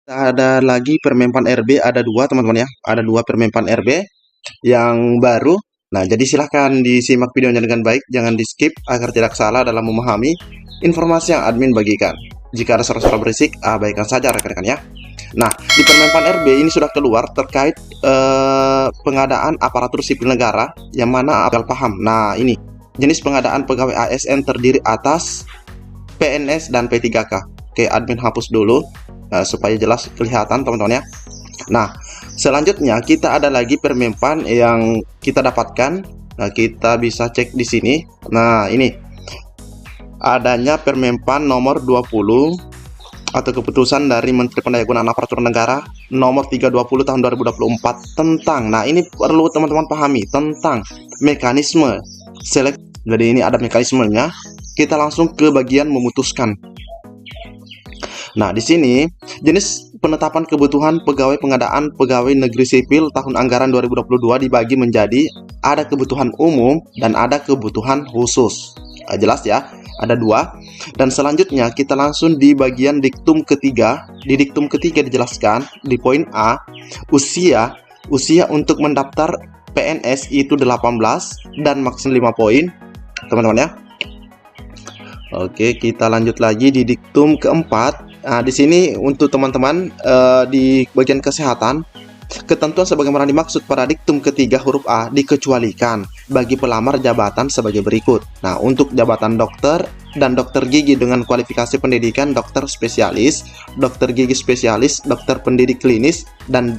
Ada lagi Permenpan RB, ada dua teman-teman ya. Ada dua Permenpan RB yang baru. Nah, jadi silahkan disimak videonya dengan baik, jangan di skip agar tidak salah dalam memahami informasi yang admin bagikan. Jika ada suara-suara berisik, abaikan saja rekan-rekan ya. Nah, di Permenpan RB ini sudah keluar terkait pengadaan aparatur sipil negara yang mana apel paham. Nah, ini jenis pengadaan pegawai ASN terdiri atas PNS dan P3K. Oke, admin hapus dulu supaya jelas kelihatan teman-teman ya. Nah, selanjutnya kita ada lagi Permenpan yang kita dapatkan. Nah, kita bisa cek di sini. Nah, ini adanya Permenpan nomor 20 atau keputusan dari Menteri Pendayagunaan Aparatur Negara nomor 320 tahun 2024 tentang, nah ini perlu teman-teman pahami, tentang mekanisme seleksi. Jadi ini ada mekanismenya. Kita langsung ke bagian memutuskan. Nah, di sini jenis penetapan kebutuhan pegawai pengadaan pegawai negeri sipil tahun anggaran 2022 dibagi menjadi ada kebutuhan umum dan ada kebutuhan khusus. Jelas ya, ada dua. Dan selanjutnya kita langsung di bagian diktum ketiga. Di diktum ketiga dijelaskan di poin A, usia untuk mendaftar PNS itu 18 dan maksimal 5 poin, teman-teman ya. Oke, kita lanjut lagi di diktum keempat. Nah, di sini untuk teman-teman di bagian kesehatan, ketentuan sebagaimana dimaksud pada diktum ketiga huruf A dikecualikan bagi pelamar jabatan sebagai berikut. Nah, untuk jabatan dokter dan dokter gigi dengan kualifikasi pendidikan dokter spesialis, dokter gigi spesialis, dokter pendidik klinis, dan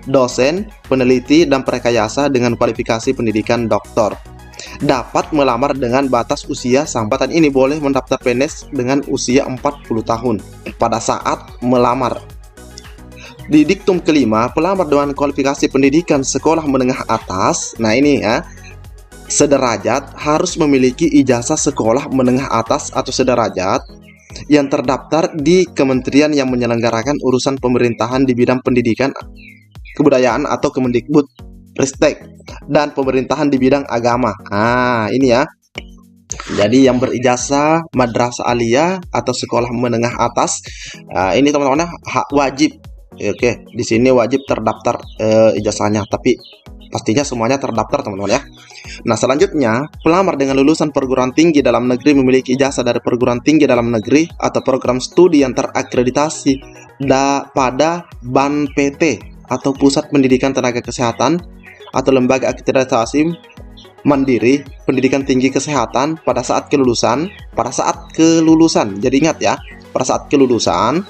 dosen, peneliti, dan perekayasa dengan kualifikasi pendidikan doktor. Dapat melamar dengan batas usia sambatan ini boleh mendaftar PNS dengan usia 40 tahun pada saat melamar. Di diktum kelima, pelamar dengan kualifikasi pendidikan sekolah menengah atas, nah ini ya, sederajat harus memiliki ijazah sekolah menengah atas atau sederajat yang terdaftar di kementerian yang menyelenggarakan urusan pemerintahan di bidang pendidikan, kebudayaan atau Kemendikbud Ristek, dan pemerintahan di bidang agama. Nah, ini ya. Jadi yang berijazah madrasah aliyah atau sekolah menengah atas, ini teman-teman hak wajib. Oke, di sini wajib terdaftar ijazahnya, tapi pastinya semuanya terdaftar teman-teman ya. Nah, selanjutnya pelamar dengan lulusan perguruan tinggi dalam negeri memiliki ijazah dari perguruan tinggi dalam negeri atau program studi yang terakreditasi pada BAN PT atau Pusat Pendidikan Tenaga Kesehatan atau lembaga akreditasi mandiri pendidikan tinggi kesehatan pada saat kelulusan. Jadi ingat ya, pada saat kelulusan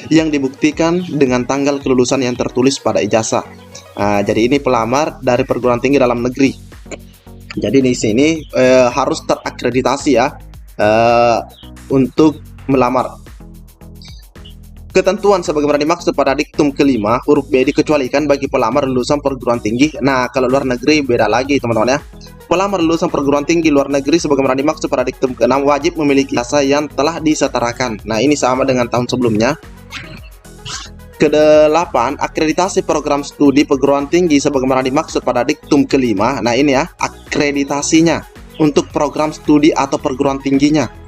yang dibuktikan dengan tanggal kelulusan yang tertulis pada ijazah. Jadi ini pelamar dari perguruan tinggi dalam negeri. Jadi di sini harus terakreditasi ya untuk melamar. Ketentuan sebagaimana dimaksud pada diktum kelima huruf B dikecualikan bagi pelamar lulusan perguruan tinggi. Nah, kalau luar negeri beda lagi teman-teman ya. Pelamar lulusan perguruan tinggi luar negeri sebagaimana dimaksud pada diktum ke-6 wajib memiliki ijazah yang telah disetarakan. Nah, ini sama dengan tahun sebelumnya. Ke-8, akreditasi program studi perguruan tinggi sebagaimana dimaksud pada diktum kelima. Nah, ini ya, akreditasinya untuk program studi atau perguruan tingginya.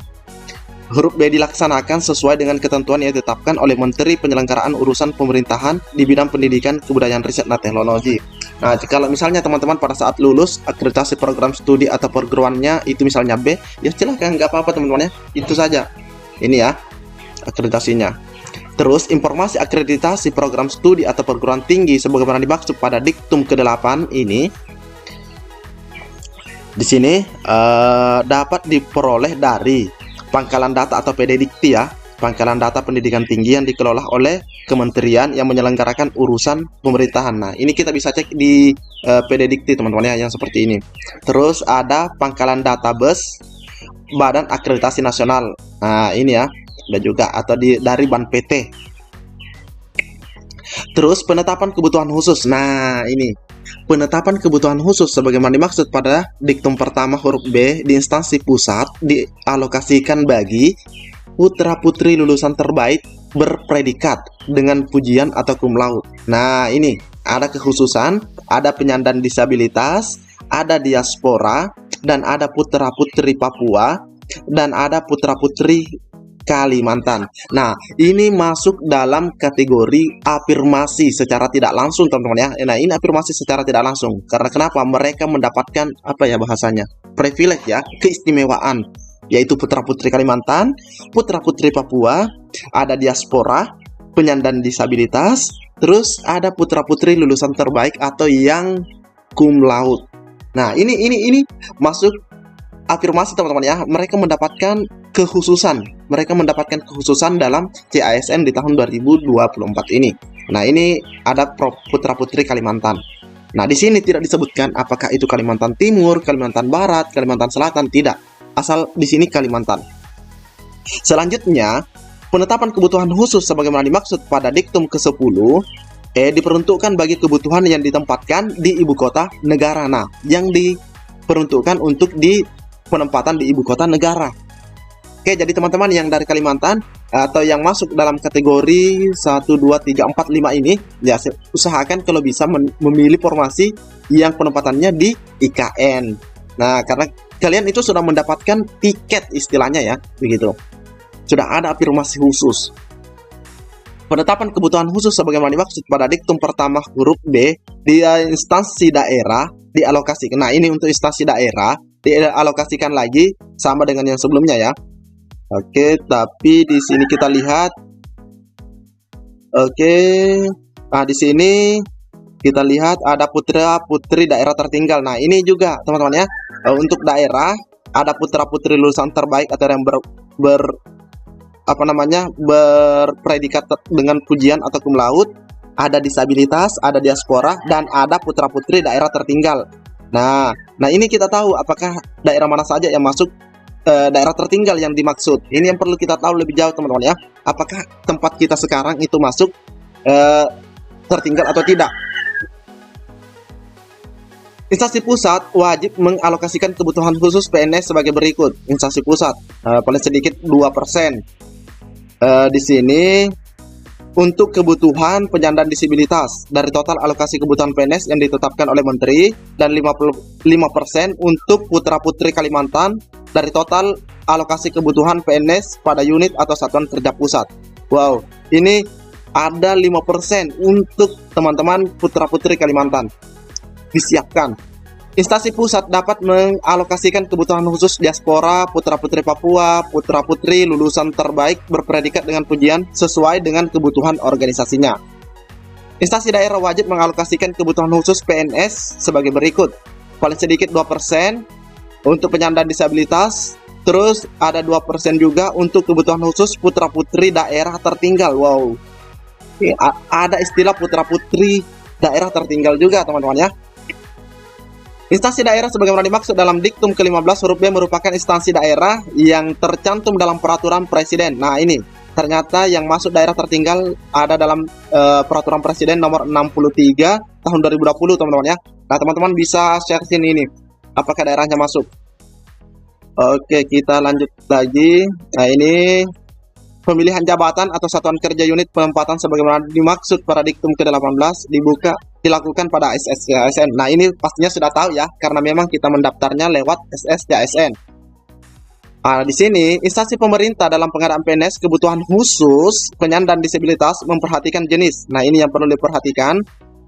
Huruf B dilaksanakan sesuai dengan ketentuan yang ditetapkan oleh Menteri Penyelenggaraan Urusan Pemerintahan di bidang pendidikan, kebudayaan, riset, dan teknologi. Nah, kalau misalnya teman-teman pada saat lulus akreditasi program studi atau perguruannya itu misalnya B, ya silahkan, nggak apa-apa teman-teman ya, itu saja. Ini ya akreditasinya. Terus informasi akreditasi program studi atau perguruan tinggi sebagaimana dimaksud pada diktum ke-8 ini di sini dapat diperoleh dari pangkalan data atau PDDikti ya, pangkalan data pendidikan tinggi yang dikelola oleh kementerian yang menyelenggarakan urusan pemerintahan. Nah, ini kita bisa cek di PDDikti teman-teman ya, yang seperti ini. Terus ada pangkalan data BES Badan Akreditasi Nasional. Nah, ini ya, ada juga atau dari BAN PT. Terus penetapan kebutuhan khusus. Nah, ini penetapan kebutuhan khusus sebagaimana dimaksud pada diktum pertama huruf B di instansi pusat dialokasikan bagi putra-putri lulusan terbaik berpredikat dengan pujian atau cum laude. Nah, ini ada kekhususan, ada penyandang disabilitas, ada diaspora, dan ada putra-putri Papua, dan ada putra-putri Kalimantan. Nah, ini masuk dalam kategori afirmasi secara tidak langsung, teman-teman ya. Nah, ini afirmasi secara tidak langsung. Karena kenapa? Mereka mendapatkan apa ya bahasanya? Privilege ya, keistimewaan, yaitu putra-putri Kalimantan, putra-putri Papua, ada diaspora, penyandang disabilitas, terus ada putra-putri lulusan terbaik atau yang cum laude. Nah, ini masuk afirmasi, teman-teman ya. Mereka mendapatkan kekhususan dalam CASN di tahun 2024 ini. Nah, ini ada putra-putri Kalimantan. Nah, di sini tidak disebutkan apakah itu Kalimantan Timur, Kalimantan Barat, Kalimantan Selatan, tidak. Asal di sini Kalimantan. Selanjutnya, penetapan kebutuhan khusus sebagaimana dimaksud pada diktum ke-10 diperuntukkan bagi kebutuhan yang ditempatkan di ibu kota negara. Nah, yang diperuntukkan untuk di penempatan di ibu kota negara. Oke, jadi teman-teman yang dari Kalimantan atau yang masuk dalam kategori 1, 2, 3, 4, 5 ini, ya usahakan kalau bisa memilih formasi yang penempatannya di IKN. Nah, karena kalian itu sudah mendapatkan tiket istilahnya ya, begitu. Sudah ada afirmasi khusus. Penetapan kebutuhan khusus sebagaimana dimaksud pada diktum pertama huruf B di instansi daerah dialokasikan. Nah, ini untuk instansi daerah dialokasikan lagi sama dengan yang sebelumnya ya. Oke, tapi di sini kita lihat. Oke. Nah, di sini kita lihat ada putra-putri daerah tertinggal. Nah, ini juga teman-teman ya. Untuk daerah ada putra-putri lulusan terbaik atau yang berpredikat dengan pujian atau cum laude, ada disabilitas, ada diaspora, dan ada putra-putri daerah tertinggal. Nah, ini kita tahu apakah daerah mana saja yang masuk daerah tertinggal yang dimaksud. Ini yang perlu kita tahu lebih jauh, teman-teman ya. Apakah tempat kita sekarang itu masuk tertinggal atau tidak? Instansi pusat wajib mengalokasikan kebutuhan khusus PNS sebagai berikut. Instansi pusat paling sedikit 2%. Di sini untuk kebutuhan penyandang disabilitas dari total alokasi kebutuhan PNS yang ditetapkan oleh Menteri, dan 55% untuk putra-putri Kalimantan dari total alokasi kebutuhan PNS pada unit atau satuan kerja pusat. Wow, ini ada 5% untuk teman-teman putra-putri Kalimantan disiapkan. Instansi pusat dapat mengalokasikan kebutuhan khusus diaspora, putra-putri Papua, putra-putri lulusan terbaik berpredikat dengan pujian sesuai dengan kebutuhan organisasinya. Instansi daerah wajib mengalokasikan kebutuhan khusus PNS sebagai berikut. Paling sedikit 2% untuk penyandang disabilitas, terus ada 2% juga untuk kebutuhan khusus putra-putri daerah tertinggal. Wow, ada istilah putra-putri daerah tertinggal juga, teman-teman ya. Instansi daerah sebagaimana dimaksud dalam diktum ke-15 huruf B merupakan instansi daerah yang tercantum dalam peraturan presiden. Nah, ini ternyata yang masuk daerah tertinggal ada dalam peraturan presiden nomor 63 tahun 2020, teman-teman ya. Nah, teman-teman bisa share sini ini apakah daerahnya masuk. Oke, kita lanjut lagi. Nah, ini pemilihan jabatan atau satuan kerja unit penempatan sebagaimana dimaksud pada diktum ke-18 dilakukan pada SSCASN. Nah, ini pastinya sudah tahu ya, karena memang kita mendaftarnya lewat SSCASN. Nah, di sini instansi pemerintah dalam pengadaan PNS kebutuhan khusus penyandang disabilitas memperhatikan jenis. Nah, ini yang perlu diperhatikan.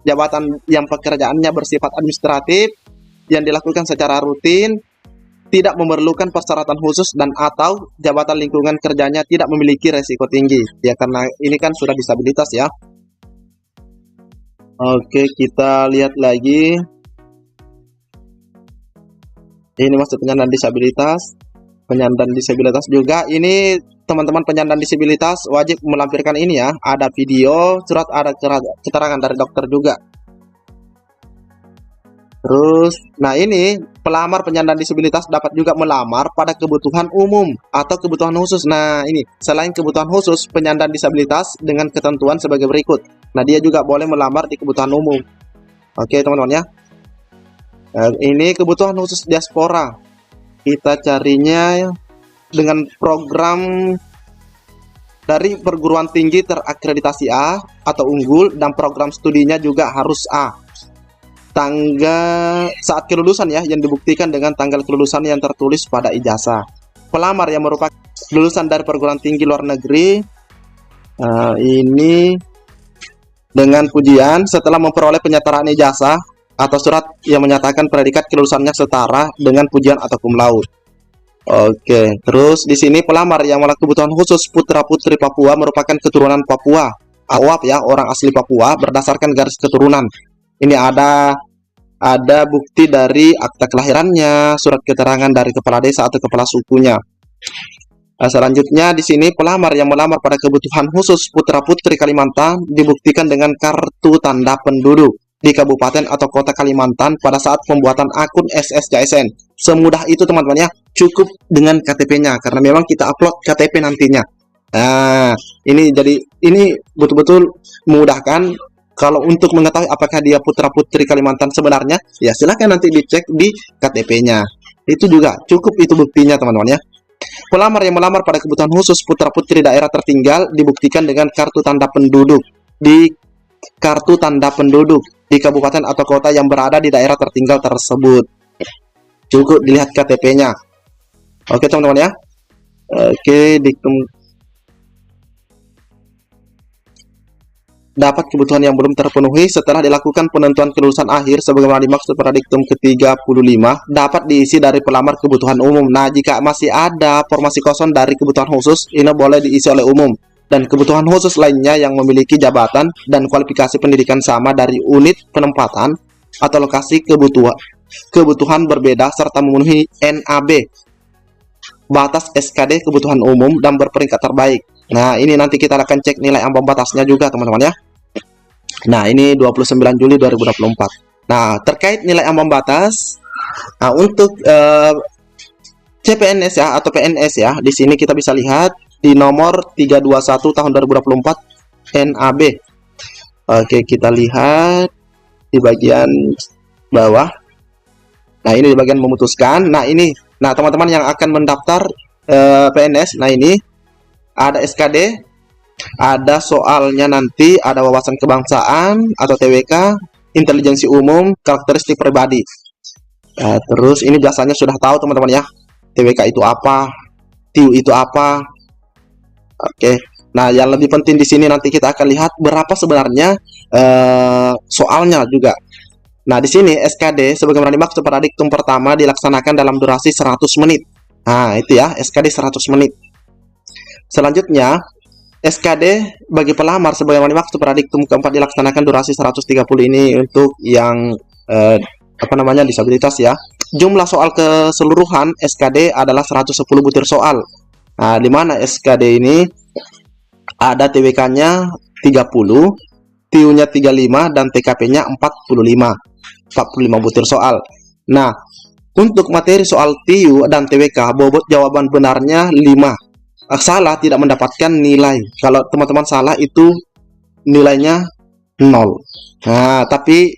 Jabatan yang pekerjaannya bersifat administratif yang dilakukan secara rutin, tidak memerlukan persyaratan khusus, dan atau jabatan lingkungan kerjanya tidak memiliki resiko tinggi. Ya, karena ini kan sudah disabilitas ya. Oke, kita lihat lagi. Ini maksud penyandang disabilitas. Penyandang disabilitas juga. Ini teman-teman penyandang disabilitas wajib melampirkan ini ya. Ada video, surat, ada keterangan dari dokter juga. Terus, nah ini pelamar penyandang disabilitas dapat juga melamar pada kebutuhan umum atau kebutuhan khusus. Nah, ini selain kebutuhan khusus penyandang disabilitas dengan ketentuan sebagai berikut. Nah, dia juga boleh melamar di kebutuhan umum. Oke, teman-teman ya. Ini kebutuhan khusus diaspora. Kita carinya dengan program dari perguruan tinggi terakreditasi A atau unggul, dan program studinya juga harus A. Tanggal saat kelulusan ya, yang dibuktikan dengan tanggal kelulusan yang tertulis pada ijazah. pelamar yang merupakan lulusan dari perguruan tinggi luar negeri, ini dengan pujian setelah memperoleh penyataan ijazah atau surat yang menyatakan predikat kelulusannya setara dengan pujian atau cum laude. Oke, terus di sini pelamar yang memiliki kebutuhan khusus putra-putri Papua merupakan keturunan Papua, AWAP ya, orang asli Papua berdasarkan garis keturunan. Ini ada bukti dari akta kelahirannya, surat keterangan dari kepala desa atau kepala sukunya. Nah, selanjutnya di sini pelamar yang melamar pada kebutuhan khusus putra-putri Kalimantan dibuktikan dengan kartu tanda penduduk di kabupaten atau kota Kalimantan pada saat pembuatan akun SSJSN. Semudah itu teman-teman ya, cukup dengan KTP-nya karena memang kita upload KTP nantinya. Nah, ini betul-betul memudahkan. Kalau untuk mengetahui apakah dia putra-putri Kalimantan sebenarnya, ya silahkan nanti dicek di KTP-nya. Itu juga cukup, itu buktinya teman-teman ya. Pelamar yang melamar pada kebutuhan khusus putra-putri daerah tertinggal dibuktikan dengan kartu tanda penduduk di kabupaten atau kota yang berada di daerah tertinggal tersebut. Cukup dilihat KTP-nya. Oke teman-teman ya. Oke, dapat kebutuhan yang belum terpenuhi setelah dilakukan penentuan kelulusan akhir sebagaimana dimaksud pada diktum ke-35 dapat diisi dari pelamar kebutuhan umum. Nah, jika masih ada formasi kosong dari kebutuhan khusus, ini boleh diisi oleh umum. Dan kebutuhan khusus lainnya yang memiliki jabatan dan kualifikasi pendidikan sama dari unit penempatan atau lokasi kebutuhan berbeda serta memenuhi NAB, batas SKD kebutuhan umum dan berperingkat terbaik. Nah, ini nanti kita akan cek nilai ambang batasnya juga teman-teman ya. Nah, ini 29 Juli 2024. Nah, terkait nilai ambang batas, nah untuk CPNS ya atau PNS ya, di sini kita bisa lihat di nomor 321 tahun 2024 NAB. Oke, kita lihat di bagian bawah. Nah, ini di bagian memutuskan. Nah, teman-teman yang akan mendaftar PNS, nah ini ada SKD, ada soalnya nanti, ada wawasan kebangsaan atau TWK, intelijensi umum, karakteristik pribadi. Terus ini biasanya sudah tahu teman-teman ya, TWK itu apa, TIU itu apa. Oke. Nah, yang lebih penting di sini nanti kita akan lihat berapa sebenarnya soalnya juga. Nah, di sini SKD sebagaimana dimaksud pada diktum pertama dilaksanakan dalam durasi 100 menit. Nah, itu ya, SKD 100 menit. Selanjutnya, SKD bagi pelamar sebagaimana dimaksud pada diktum keempat dilaksanakan durasi 130 ini untuk yang disabilitas ya. Jumlah soal keseluruhan SKD adalah 110 butir soal. Nah, di mana SKD ini ada TWK-nya 30, TIU-nya 35 dan TKP-nya 45 butir soal. Nah, untuk materi soal TIU dan TWK bobot jawaban benarnya 5. Salah tidak mendapatkan nilai. Kalau teman-teman salah itu nilainya 0. Nah, tapi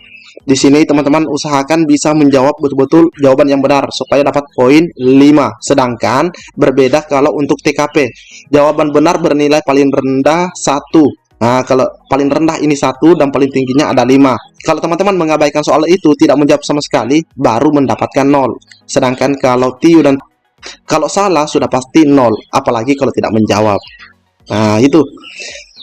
di sini teman-teman usahakan bisa menjawab betul-betul jawaban yang benar supaya dapat poin 5. Sedangkan berbeda kalau untuk TKP. Jawaban benar bernilai paling rendah 1. Nah, kalau paling rendah ini 1 dan paling tingginya ada 5. Kalau teman-teman mengabaikan soal itu, tidak menjawab sama sekali, baru mendapatkan 0. Sedangkan kalau TIU dan kalau salah sudah pasti 0, apalagi kalau tidak menjawab. Nah, itu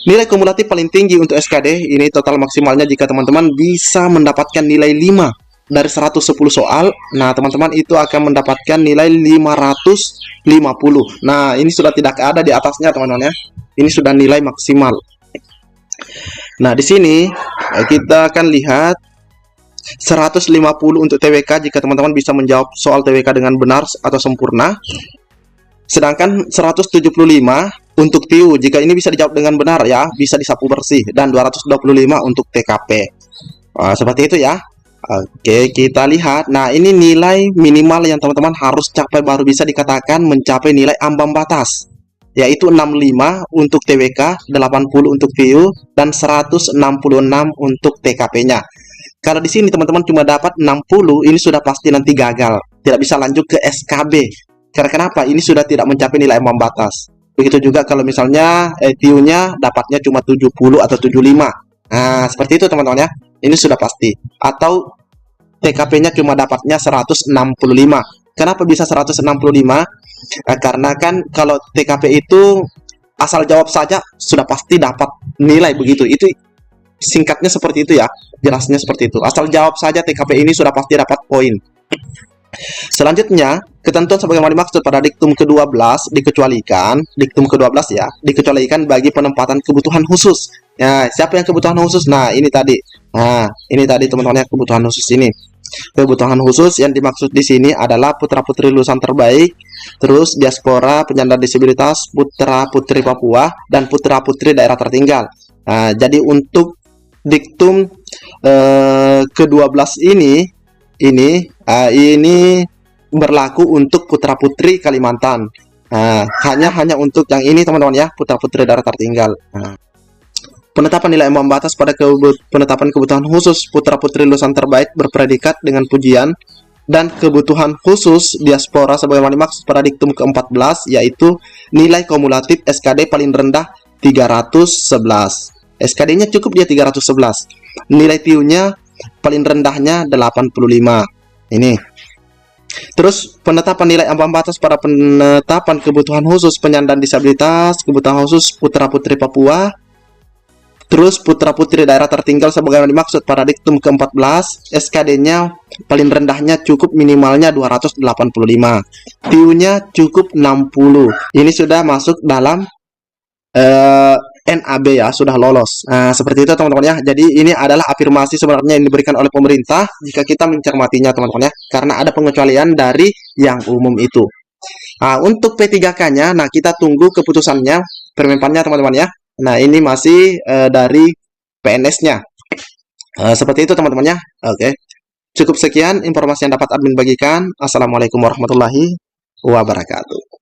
nilai kumulatif paling tinggi untuk SKD. Ini total maksimalnya jika teman-teman bisa mendapatkan nilai 5 dari 110 soal. Nah, teman-teman itu akan mendapatkan nilai 550. Nah, ini sudah tidak ada di atasnya teman-teman ya. Ini sudah nilai maksimal. Nah, di sini kita akan lihat 150 untuk TWK jika teman-teman bisa menjawab soal TWK dengan benar atau sempurna. Sedangkan 175 untuk TIU jika ini bisa dijawab dengan benar ya, bisa disapu bersih, dan 225 untuk TKP. Seperti itu ya. Oke, kita lihat. Nah, ini nilai minimal yang teman-teman harus capai baru bisa dikatakan mencapai nilai ambang batas, yaitu 65 untuk TWK, 80 untuk TIU, dan 166 untuk TKP-nya. Kalau di sini teman-teman cuma dapat 60, ini sudah pasti nanti gagal. Tidak bisa lanjut ke SKB. Karena kenapa? Ini sudah tidak mencapai nilai ambang batas. Begitu juga kalau misalnya TIU-nya dapatnya cuma 70 atau 75. Nah, seperti itu teman-teman ya. Ini sudah pasti. Atau TKP-nya cuma dapatnya 165. Kenapa bisa 165? Karena kan kalau TKP itu asal jawab saja sudah pasti dapat nilai begitu. Itu singkatnya seperti itu ya. Jelasnya seperti itu. Asal jawab saja TKP ini sudah pasti dapat poin. Selanjutnya, ketentuan sebagaimana dimaksud pada diktum ke-12 dikecualikan, diktum ke-12 ya, dikecualikan bagi penempatan kebutuhan khusus. Nah, siapa yang kebutuhan khusus? Nah, ini tadi. Nah, ini tadi teman-teman ya, kebutuhan khusus ini. Kebutuhan khusus yang dimaksud di sini adalah putra-putri lulusan terbaik, terus diaspora, penyandang disabilitas, putra-putri Papua, dan putra-putri daerah tertinggal. Nah, jadi untuk diktum ke-12 ini berlaku untuk putra-putri Kalimantan. Hanya untuk yang ini teman-teman ya, putra-putri daerah tertinggal. Penetapan nilai ambang batas pada penetapan kebutuhan khusus putra-putri lulusan terbaik berpredikat dengan pujian dan kebutuhan khusus diaspora sebagaimana dimaksud pada diktum ke-14, yaitu nilai kumulatif SKD paling rendah 311. SKD-nya cukup dia 311. Nilai TIU-nya paling rendahnya 85. Ini. Terus penetapan nilai ambang batas pada penetapan kebutuhan khusus penyandang disabilitas, kebutuhan khusus putra-putri Papua, terus putra-putri daerah tertinggal sebagaimana dimaksud pada diktum ke-14, SKD-nya paling rendahnya cukup minimalnya 285. TIU-nya cukup 60. Ini sudah masuk dalam NAB ya, sudah lolos. Nah, seperti itu teman-teman ya. Jadi ini adalah afirmasi sebenarnya yang diberikan oleh pemerintah jika kita mencermatinya teman-teman ya. Karena ada pengecualian dari yang umum itu. Nah, untuk P3K-nya, nah kita tunggu keputusannya, permenpannya teman-teman ya. Nah, ini masih dari PNS-nya. Seperti itu teman-teman ya. Oke. Cukup sekian informasi yang dapat admin bagikan. Assalamualaikum warahmatullahi wabarakatuh.